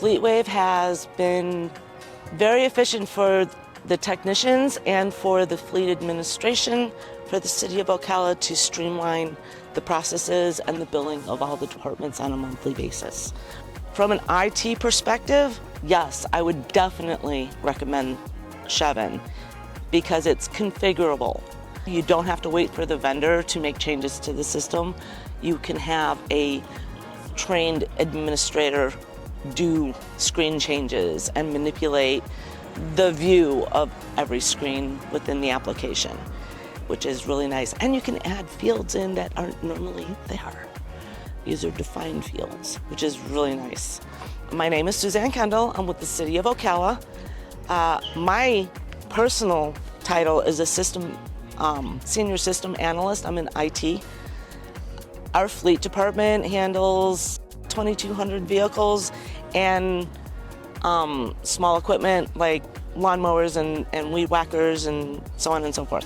FleetWave has been very efficient for the technicians and for the fleet administration for the City of Ocala to streamline the processes and the billing of all the departments on a monthly basis. From an IT perspective, yes, I would definitely recommend Chevin because it's configurable. You don't have to wait for the vendor to make changes to the system. You can have a trained administrator do screen changes and manipulate the view of every screen within the application, which is really nice. And you can add fields in that aren't normally there. User-defined fields, which is really nice. My name is Suzanne Kendall. I'm with the City of Ocala. My personal title is a senior system analyst. I'm in IT. Our fleet department handles 2,200 vehicles and small equipment like lawnmowers and weed whackers and so on and so forth.